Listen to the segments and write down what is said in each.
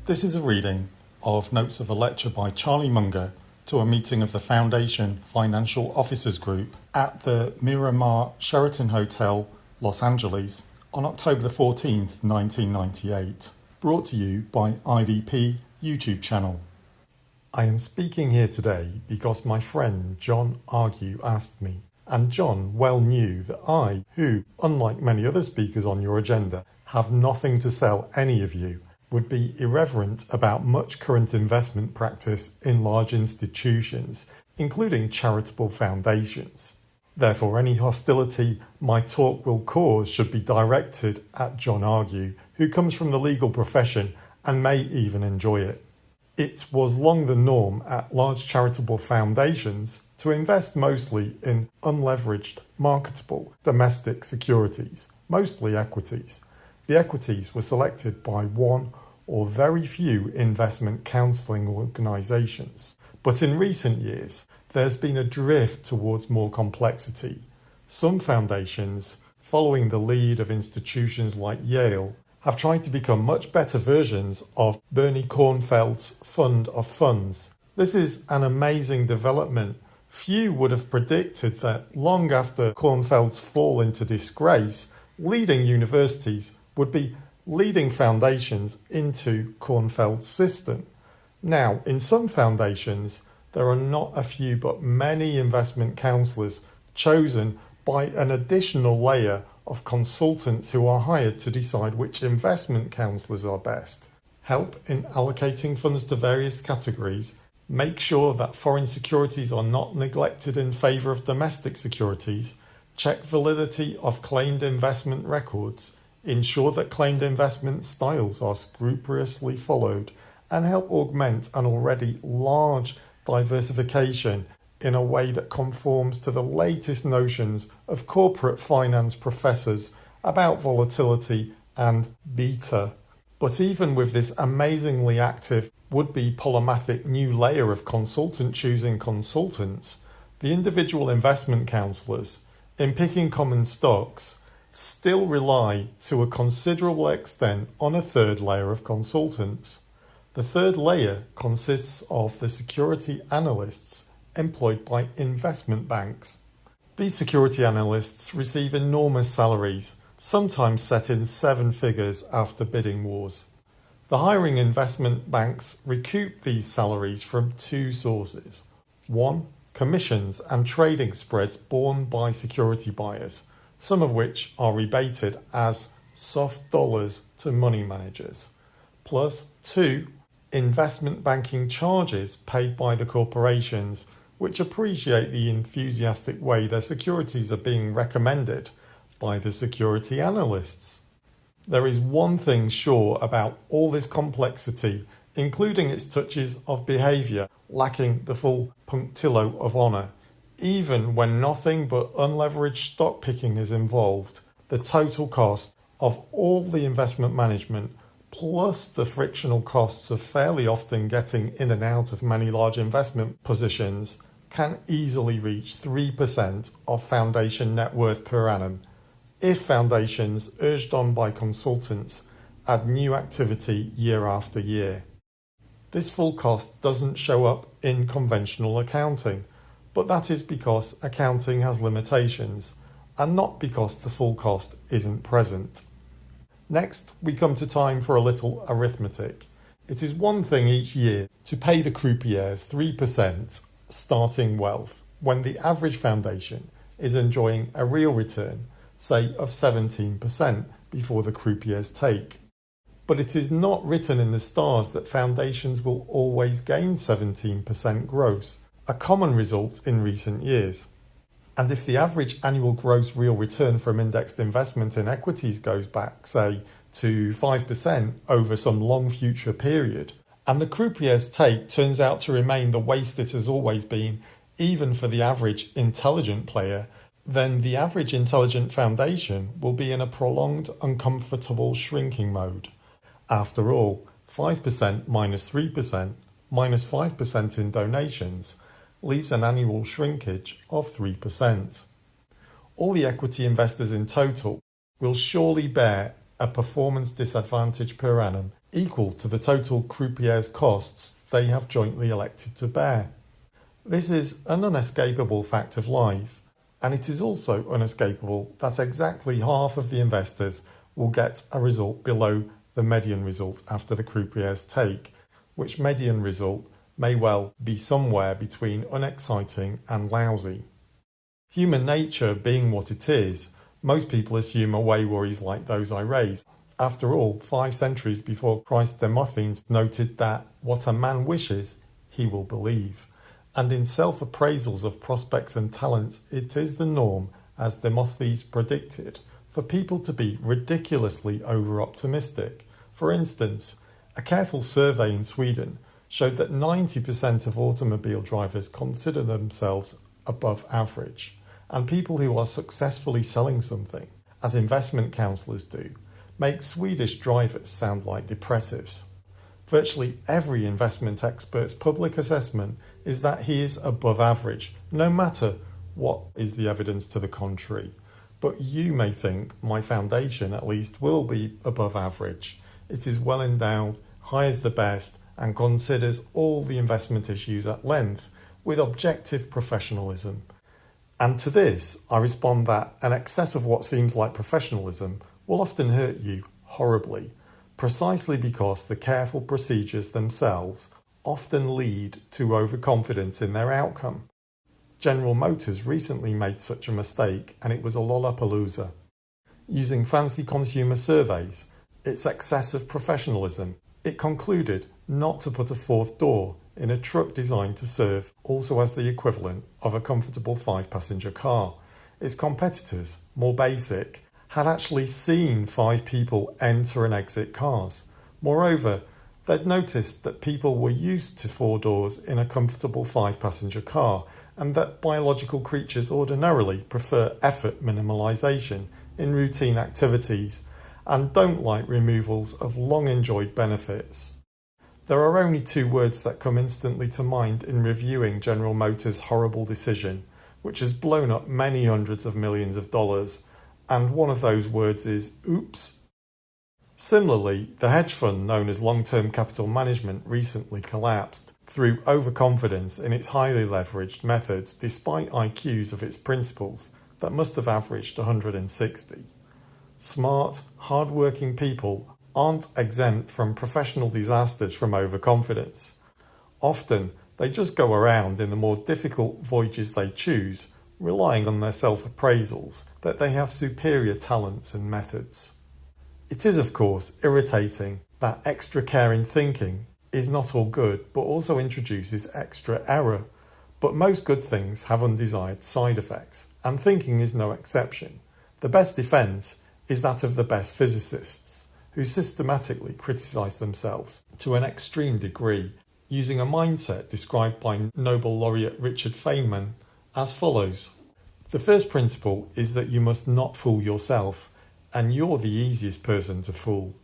This is a reading of notes of a lecture by Charlie Munger to a meeting of the Foundation Financial Officers Group at the Miramar Sheraton Hotel, Los Angeles, on October the 14th, 1998, brought to you by IDP YouTube channel. I am speaking here today because my friend John Argue asked me, and John well knew that I, who, unlike many other speakers on your agenda, have nothing to sell any of you, would be irreverent about much current investment practice in large institutions, including charitable foundations. Therefore, any hostility my talk will cause should be directed at John Argue, who comes from the legal profession and may even enjoy it. It was long the norm at large charitable foundations to invest mostly in unleveraged, marketable, domestic securities, mostly equities. The equities were selected by one or very few investment counselling organisations. But in recent years, there's been a drift towards more complexity. Some foundations, following the lead of institutions like Yale, have tried to become much better versions of Bernie Kornfeld's fund of funds. This is an amazing development. Few would have predicted that long after Kornfeld's fall into disgrace, leading universities would be leading foundations into Kornfeld's system. Now, in some foundations, there are not a few but many investment counsellors chosen by an additional layer of consultants who are hired to decide which investment counsellors are best, help in allocating funds to various categories, make sure that foreign securities are not neglected in favour of domestic securities, check validity of claimed investment records, ensure that claimed investment styles are scrupulously followed, and help augment an already large diversification in a way that conforms to the latest notions of corporate finance professors about volatility and beta. But even with this amazingly active would-be polymathic new layer of consultant choosing consultants, the individual investment counsellors, in picking common stocks, still rely to a considerable extent on a third layer of consultants. The third layer consists of the security analysts employed by investment banks. These security analysts receive enormous salaries, sometimes set in 7 figures after bidding wars. The hiring investment banks recoup these salaries from 2 sources. 1. Commissions and trading spreads borne by security buyers, some of which are rebated as soft dollars to money managers. Plus 2. Investment banking charges paid by the corporations, which appreciate the enthusiastic way their securities are being recommended by the security analysts. There is one thing sure about all this complexity, including its touches of behaviour lacking the full punctilio of honour. Even when nothing but unleveraged stock picking is involved, the total cost of all the investment management, plus the frictional costs of fairly often getting in and out of many large investment positions, can easily reach 3% of foundation net worth per annum, if foundations, urged on by consultants, add new activity year after year. This full cost doesn't show up in conventional accounting, but that is because accounting has limitations, and not because the full cost isn't present. Next, we come to time for a little arithmetic. It is one thing each year to pay the croupiers 3% starting wealth when the average foundation is enjoying a real return, say of 17% before the croupiers take. But it is not written in the stars that foundations will always gain 17% gross, a common result in recent years. And if the average annual gross real return from indexed investment in equities goes back, say, to 5% over some long future period, and the croupier's take turns out to remain the waste it has always been, even for the average intelligent player, then the average intelligent foundation will be in a prolonged uncomfortable shrinking mode. After all, 5% minus 3% minus 5% in donations leaves an annual shrinkage of 3%. All the equity investors in total will surely bear a performance disadvantage per annum equal to the total croupier's costs they have jointly elected to bear. This is an unescapable fact of life, and it is also unescapable that exactly half of the investors will get a result below the median result after the croupier's take, which median result may well be somewhere between unexciting and lousy. Human nature being what it is, most people assume away worries like those I raise. After all, 5 centuries before Christ, Demosthenes noted that what a man wishes, he will believe. And in self-appraisals of prospects and talents, it is the norm, as Demosthenes predicted, for people to be ridiculously over-optimistic. For instance, a careful survey in Sweden showed that 90% of automobile drivers consider themselves above average, and people who are successfully selling something, as investment counsellors do, make Swedish drivers sound like depressives. Virtually every investment expert's public assessment is that he is above average, no matter what is the evidence to the contrary. But you may think my foundation at least will be above average. It is well endowed, hires the best, and considers all the investment issues at length with objective professionalism. And to this, I respond that an excess of what seems like professionalism will often hurt you horribly, precisely because the careful procedures themselves often lead to overconfidence in their outcome. General Motors recently made such a mistake, and it was a lollapalooza. Using fancy consumer surveys, its excessive professionalism, it concluded not to put a 4th door in a truck designed to serve also as the equivalent of a comfortable 5-passenger car. Its competitors, more basic, had actually seen 5 people enter and exit cars. Moreover, they'd noticed that people were used to 4 doors in a comfortable 5-passenger car, and that biological creatures ordinarily prefer effort minimalisation in routine activities and don't like removals of long-enjoyed benefits. There are only 2 words that come instantly to mind in reviewing General Motors' horrible decision, which has blown up many hundreds of millions of dollars, and one of those words is oops. Similarly, the hedge fund known as long-term capital management recently collapsed through overconfidence in its highly leveraged methods despite IQs of its principals that must have averaged 160. Smart, hard-working people aren't exempt from professional disasters from overconfidence. Often, they just go around in the more difficult voyages they choose, relying on their self-appraisals that they have superior talents and methods. It is, of course, irritating that extra care in thinking is not all good, but also introduces extra error. But most good things have undesired side effects, and thinking is no exception. The best defence is that of the best physicists, who systematically criticise themselves to an extreme degree, using a mindset described by Nobel laureate Richard Feynman as follows. The first principle is that you must not fool yourself, and you're the easiest person to fool.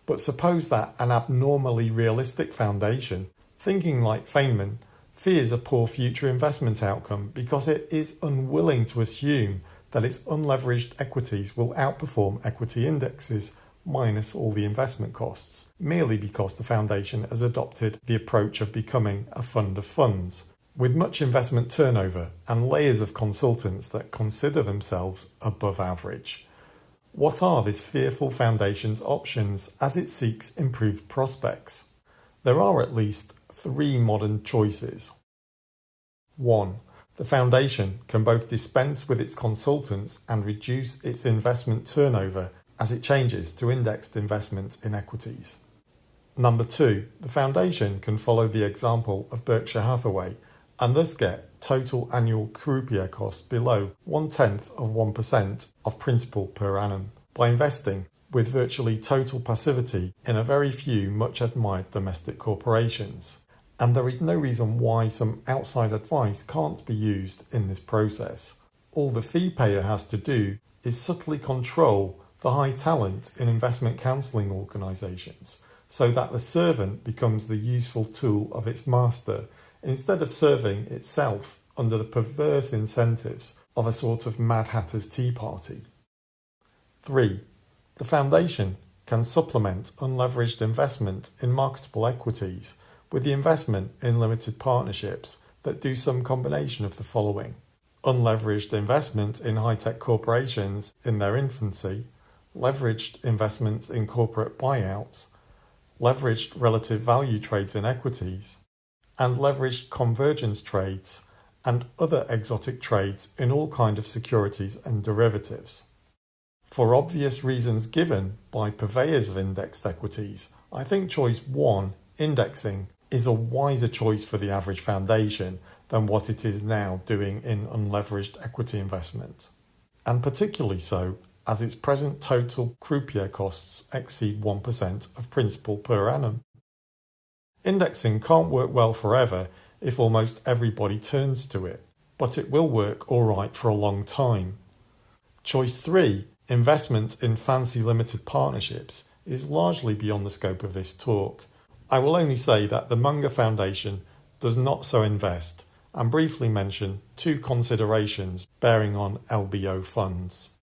But suppose that an abnormally realistic foundation, thinking like Feynman, fears a poor future investment outcome because it is unwilling to assume that its unleveraged equities will outperform equity indexes minus all the investment costs, merely because the foundation has adopted the approach of becoming a fund of funds, with much investment turnover and layers of consultants that consider themselves above average. What are this fearful foundation's options as it seeks improved prospects? There are at least 3 modern choices. 1. The foundation can both dispense with its consultants and reduce its investment turnover as it changes to indexed investment in equities. Number 2. The foundation can follow the example of Berkshire Hathaway and thus get total annual croupier costs below 0.1% of principal per annum by investing with virtually total passivity in a very few much admired domestic corporations. And there is no reason why some outside advice can't be used in this process. All the fee payer has to do is subtly control the high talent in investment counselling organisations so that the servant becomes the useful tool of its master instead of serving itself under the perverse incentives of a sort of Mad Hatter's Tea Party. 3. The foundation can supplement unleveraged investment in marketable equities with the investment in limited partnerships that do some combination of the following: unleveraged investment in high-tech corporations in their infancy, leveraged investments in corporate buyouts, leveraged relative value trades in equities, and leveraged convergence trades and other exotic trades in all kinds of securities and derivatives. For obvious reasons given by purveyors of indexed equities, I think choice 1, indexing, is a wiser choice for the average foundation than what it is now doing in unleveraged equity investment, and particularly so as its present total croupier costs exceed 1% of principal per annum. Indexing can't work well forever if almost everybody turns to it, but it will work all right for a long time. Choice 3, investment in fancy limited partnerships, is largely beyond the scope of this talk. I will only say that the Munger Foundation does not so invest, and briefly mention 2 considerations bearing on LBO funds.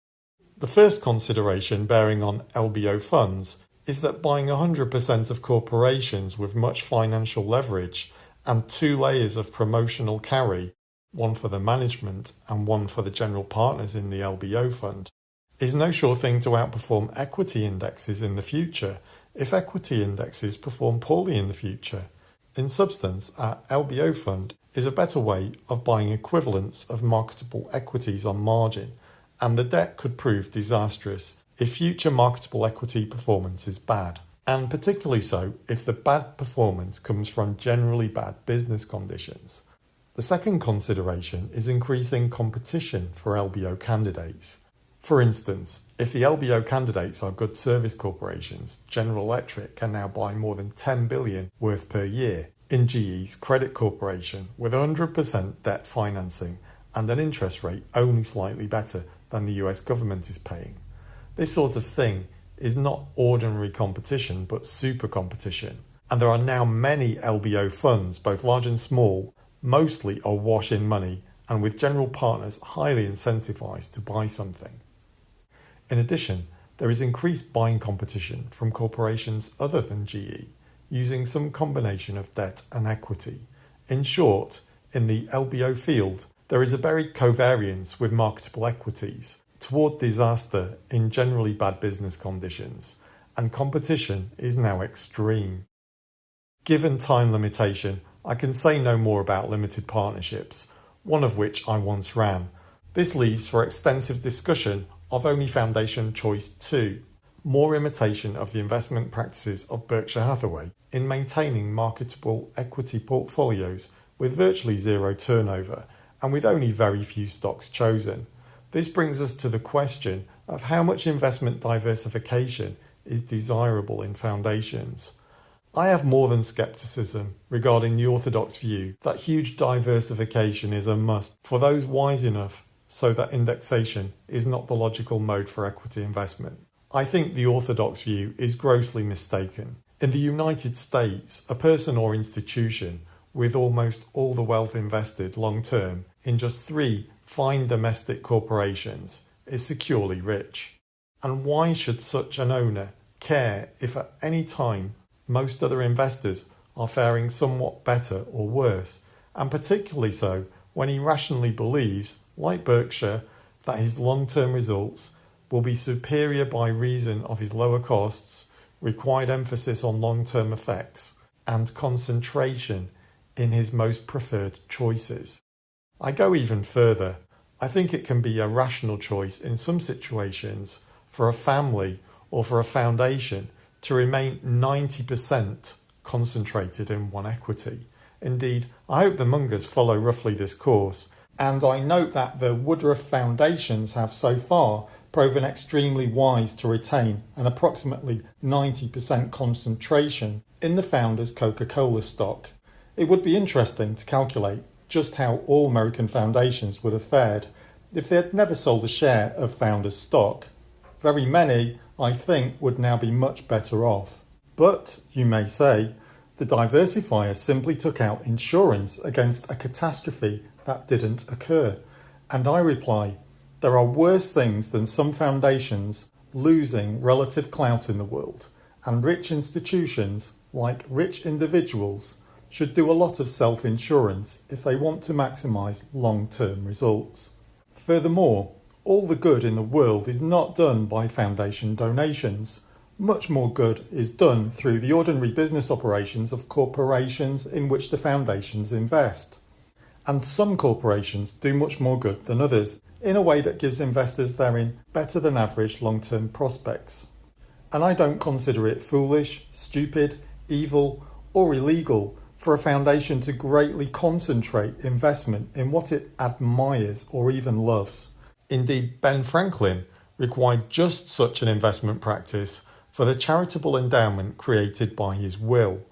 The first consideration bearing on LBO funds is that buying 100% of corporations with much financial leverage and 2 layers of promotional carry, one for the management and one for the general partners in the LBO fund, is no sure thing to outperform equity indexes in the future if equity indexes perform poorly in the future. In substance, our LBO fund is a better way of buying equivalents of marketable equities on margin, and the debt could prove disastrous if future marketable equity performance is bad, and particularly so if the bad performance comes from generally bad business conditions. The second consideration is increasing competition for LBO candidates. For instance, if the LBO candidates are good service corporations, General Electric can now buy more than $10 billion worth per year in GE's credit corporation with 100% debt financing and an interest rate only slightly better than the US government is paying. This sort of thing is not ordinary competition but super competition, and there are now many LBO funds, both large and small, mostly awash in money and with general partners highly incentivized to buy something. In addition, there is increased buying competition from corporations other than GE, using some combination of debt and equity. In short, in the LBO field, there is a buried covariance with marketable equities toward disaster in generally bad business conditions, and competition is now extreme. Given time limitation, I can say no more about limited partnerships, one of which I once ran. This leaves for extensive discussion of only Foundation Choice 2, more imitation of the investment practices of Berkshire Hathaway in maintaining marketable equity portfolios with virtually zero turnover and with only very few stocks chosen. This brings us to the question of how much investment diversification is desirable in foundations. I have more than skepticism regarding the orthodox view that huge diversification is a must for those wise enough so that indexation is not the logical mode for equity investment. I think the orthodox view is grossly mistaken. In the United States, a person or institution with almost all the wealth invested long term in just 3 fine domestic corporations is securely rich. And why should such an owner care if at any time most other investors are faring somewhat better or worse, and particularly so when he rationally believes, like Berkshire, that his long-term results will be superior by reason of his lower costs, required emphasis on long-term effects, and concentration in his most preferred choices. I go even further. I think it can be a rational choice in some situations for a family or for a foundation to remain 90% concentrated in one equity. Indeed, I hope the Mungers follow roughly this course, and I note that the Woodruff Foundations have so far proven extremely wise to retain an approximately 90% concentration in the founder's Coca-Cola stock. It would be interesting to calculate just how all American foundations would have fared if they had never sold a share of founder's stock. Very many, I think, would now be much better off. But, you may say, the diversifier simply took out insurance against a catastrophe that didn't occur. And I reply, there are worse things than some foundations losing relative clout in the world, and rich institutions, like rich individuals, should do a lot of self-insurance if they want to maximise long-term results. Furthermore, all the good in the world is not done by foundation donations. Much more good is done through the ordinary business operations of corporations in which the foundations invest. And some corporations do much more good than others, in a way that gives investors therein better than average long-term prospects. And I don't consider it foolish, stupid, evil, or illegal for a foundation to greatly concentrate investment in what it admires or even loves. Indeed, Ben Franklin required just such an investment practice for the charitable endowment created by his will.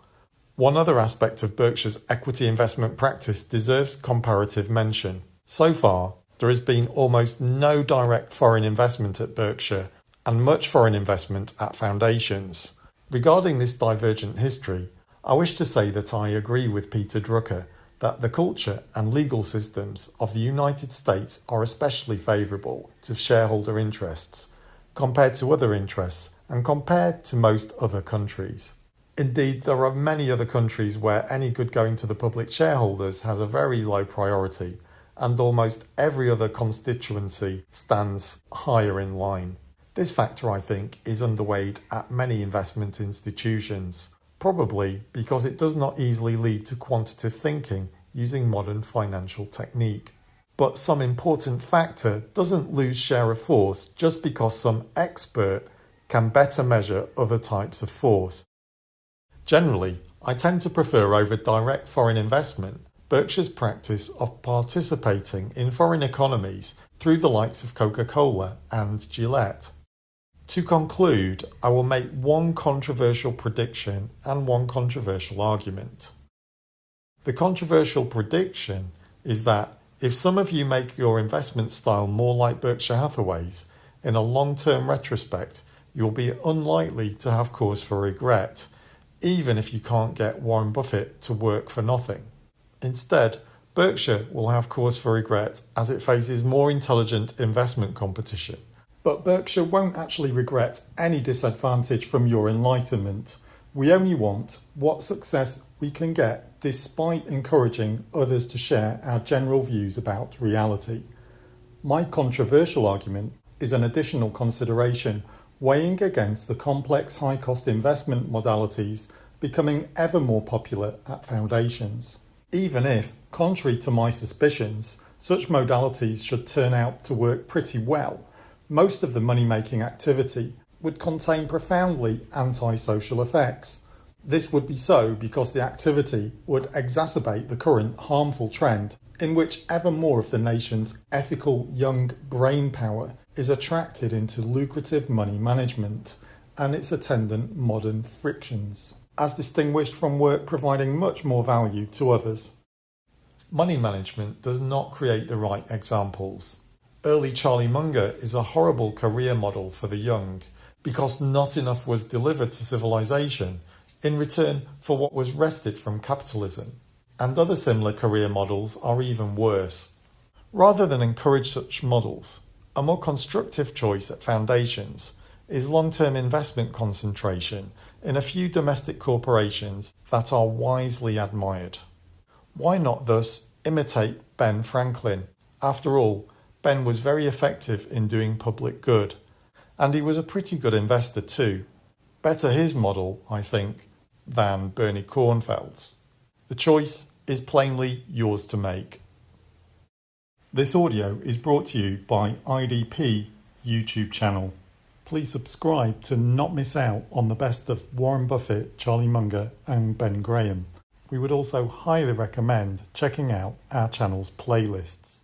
One other aspect of Berkshire's equity investment practice deserves comparative mention. So far, there has been almost no direct foreign investment at Berkshire and much foreign investment at foundations. Regarding this divergent history, I wish to say that I agree with Peter Drucker that the culture and legal systems of the United States are especially favourable to shareholder interests compared to other interests and compared to most other countries. Indeed, there are many other countries where any good going to the public shareholders has a very low priority, and almost every other constituency stands higher in line. This factor, I think, is underweighed at many investment institutions, probably because it does not easily lead to quantitative thinking using modern financial technique. But some important factor doesn't lose share of force just because some expert can better measure other types of force. Generally, I tend to prefer over direct foreign investment Berkshire's practice of participating in foreign economies through the likes of Coca-Cola and Gillette. To conclude, I will make one controversial prediction and one controversial argument. The controversial prediction is that if some of you make your investment style more like Berkshire Hathaway's, in a long-term retrospect, you'll be unlikely to have cause for regret, even if you can't get Warren Buffett to work for nothing. Instead, Berkshire will have cause for regret as it faces more intelligent investment competition. But Berkshire won't actually regret any disadvantage from your enlightenment. We only want what success we can get despite encouraging others to share our general views about reality. My controversial argument is an additional consideration weighing against the complex high-cost investment modalities becoming ever more popular at foundations. Even if, contrary to my suspicions, such modalities should turn out to work pretty well, most of the money-making activity would contain profoundly antisocial effects. This would be so because the activity would exacerbate the current harmful trend in which ever more of the nation's ethical young brain power is attracted into lucrative money management and its attendant modern frictions, as distinguished from work providing much more value to others. Money management does not create the right examples. Early Charlie Munger is a horrible career model for the young because not enough was delivered to civilization in return for what was wrested from capitalism. And other similar career models are even worse. Rather than encourage such models, a more constructive choice at foundations is long-term investment concentration in a few domestic corporations that are wisely admired. Why not thus imitate Ben Franklin? After all, Ben was very effective in doing public good, and he was a pretty good investor too. Better his model, I think, than Bernie Kornfeld's. The choice is plainly yours to make. This audio is brought to you by IDP YouTube channel. Please subscribe to not miss out on the best of Warren Buffett, Charlie Munger and Ben Graham. We would also highly recommend checking out our channel's playlists.